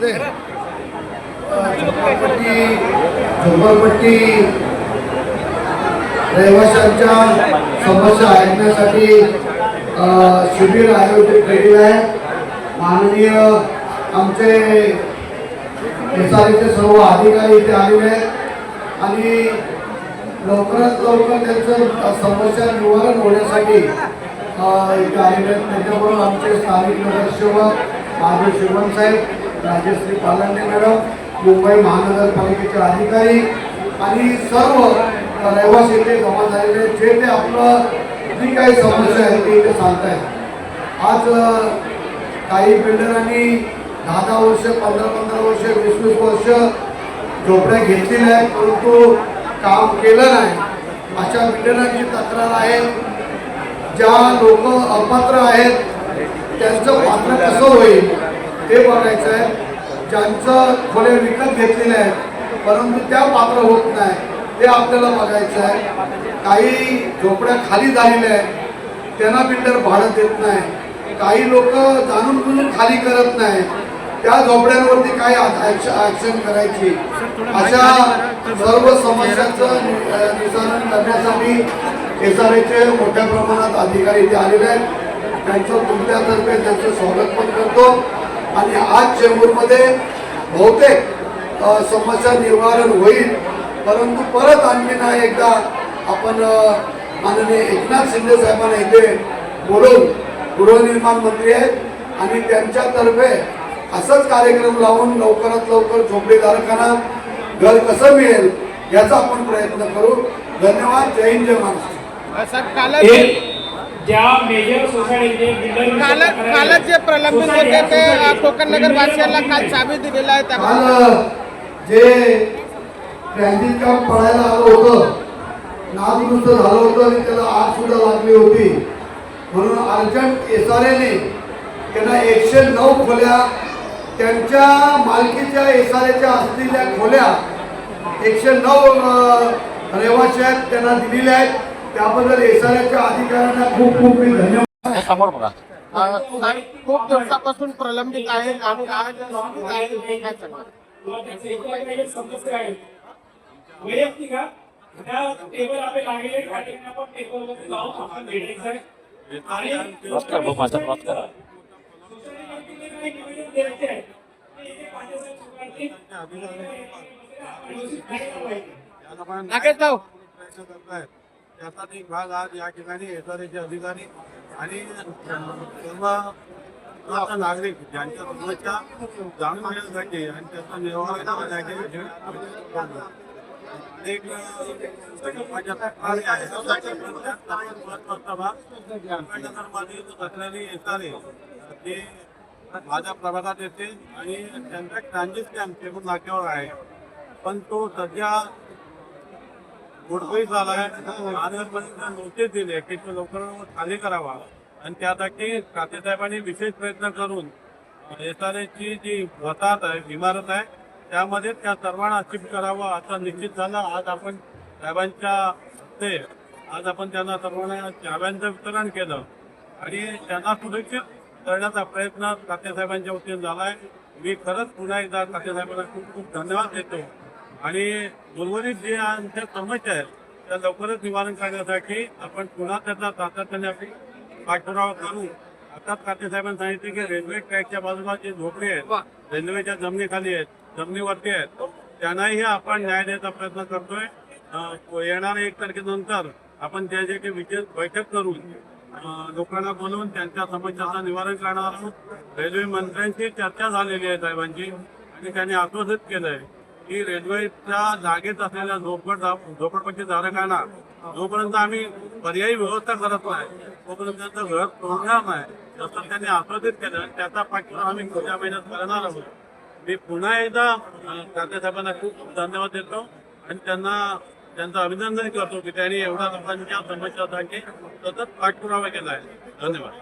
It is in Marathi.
शहरामध्ये झोपडपट्टी रहिवाशांच्या समस्या ऐकण्यासाठी शिबिर आयोजित केलेले आहे। माननीय आमचे एसआरचे सर्व अधिकारी इथे आलेले आहेत आणि लवकरात लवकर त्यांचं समस्या निवारण होण्यासाठी इथे आलेले आहेत। त्याच्याबरोबर आमचे स्थानिक नगरसेवक माधव शिवण साहेब, राजश्री पालंडे मॅडम, मुंबई महानगरपालिकेचे अधिकारी आणि सर्व रहिवासी इथे जमा झालेले जे ते आपलं जी काही समस्या आहे ते इथे सांगतायत। आज काही बिल्डरांनी 10 वर्ष 15 वर्ष 20 वर्ष झोपड्या घेतलेल्या आहेत परंतु काम केलं नाही। अशा बिल्डरांची तक्रार आहे। ज्या लोक अपात्र आहेत त्यांचं पात्र कसं होईल ते बघायचं आहे। ज्यांचं खोल्या विकत घेतलेले आहेत परंतु त्या पात्र होत नाही ते आपल्याला बघायचं आहे। काही झोपड्या खाली झालेल्या आहेत त्यांना बिल्डर भाडं देत नाही। काही लोक जाणून बुजून खाली करत नाही, त्या झोपड्यांवरती काय ॲक्शन करायची। अशा सर्व समस्यांचं निवारण करण्यासाठी एसआरचे मोठ्या प्रमाणात अधिकारी इथे आलेले आहेत। त्यांचं तुमच्यातर्फे त्यांचं स्वागत पण करतो आणि आज चेंबूरमध्ये बहुतेक समस्या निवारण होईल परंतु परत आणखी एकदा आपण माननीय एकनाथ शिंदे साहेबांना इथे बोलवून गृहनिर्माण मंत्री आहेत आणि त्यांच्यातर्फे असंच कार्यक्रम लावून लवकरात लवकर झोपडीधारकांना घर कसं मिळेल याचा आपण प्रयत्न करू। धन्यवाद। जय हिंद, जय महाराष्ट्र। ज्या मेजर सोसायटीचे कालच जे प्रलंबित होते ते कोकण नगर वासियांना काल चाबी दिलेला आहे। काल जे ट्रॅन्झिट काम पडायला आलं होतं, नादुरुस्त झालं होतं आणि त्याला आग सुद्धा लागली होती म्हणून अर्जंट एसआरएने त्यांना 109 खोल्या त्यांच्या मालकीच्या एसआरएच्या असलेल्या खोल्या 109 रहिवासी आहेत त्यांना दिलेल्या आहेत। त्याबद्दल एसआरएच्या अधिकाऱ्यांना खूप खूप मी धन्यवाद। समोर बघा, खूप दिवसापासून प्रलंबित आहे आणि आज वैयक्तिक टेबल आपले लागलेले आपण टेबलवर जाऊन आपण भेटायचं आहे आणि त्याचा एक भाग आज या ठिकाणी एसआरएचे अधिकारी आणि सर्व नागरिक ज्यांच्या समस्या जाणून घेण्यासाठी आणि त्याचा निवारण करण्यासाठी एक असलेली एसआरए ते माझ्या प्रभागात येते आणि त्यांचा ट्रान्झिट कॅम्प टेबल नाक्यावर आहे पण तो सध्या गुडगुई झाला आहे। महानगरपालिकेला नोटीस दिली की तो लवकर खाली करावा आणि त्यासाठी खातेसाहेबांनी विशेष प्रयत्न करून एसआरएची जी वसाहत आहे, इमारत आहे त्यामध्ये त्या सर्वांना शिफ्ट करावं असं निश्चित झालं। आज आपण साहेबांच्या हस्ते आज आपण त्यांना सर्वांना चाव्यांचं वितरण केलं आणि त्यांना सुरक्षित करण्याचा प्रयत्न खातेसाहेबांच्या वतीने झाला आहे। मी खरंच पुन्हा एकदा खातेसाहेबांना खूप खूप धन्यवाद देतो आणि उर्वरित जे आमच्या समस्या आहेत त्या लवकरच निवारण करण्यासाठी आपण पुन्हा त्याचा सातत्याने पाठपुरावा करू। आता खातेसाहेबांनी सांगितले की रेल्वे ट्रॅकच्या बाजूला जे झोपडे आहेत रेल्वेच्या जमिनीखाली आहेत, जमिनीवरती आहेत, त्यांनाही आपण न्याय द्यायचा प्रयत्न करतोय। येणाऱ्या 1 तारखेनंतर आपण त्याची विशेष बैठक करून लोकांना बोलवून त्यांच्या समस्यांचं निवारण करणार आहोत। रेल्वे मंत्र्यांची चर्चा झालेली आहे साहेबांची आणि त्यांनी आश्वासित केलंय की रेल्वेच्या जागेत असलेल्या झोपडपट्टी धारकांना जोपर्यंत आम्ही पर्यायी व्यवस्था करत नाही तोपर्यंत त्यांचं घर तोडणार नाही असं त्यांनी आश्वासित केलं। त्याचा पाठपुरावा आम्ही पुढच्या महिन्यात करणार आहोत। मी पुन्हा एकदा खातेसाहेबांना खूप धन्यवाद देतो आणि त्यांचं अभिनंदन करतो की त्यांनी एवढ्या लोकांच्या समस्यासाठी सतत पाठपुरावा केला आहे। धन्यवाद।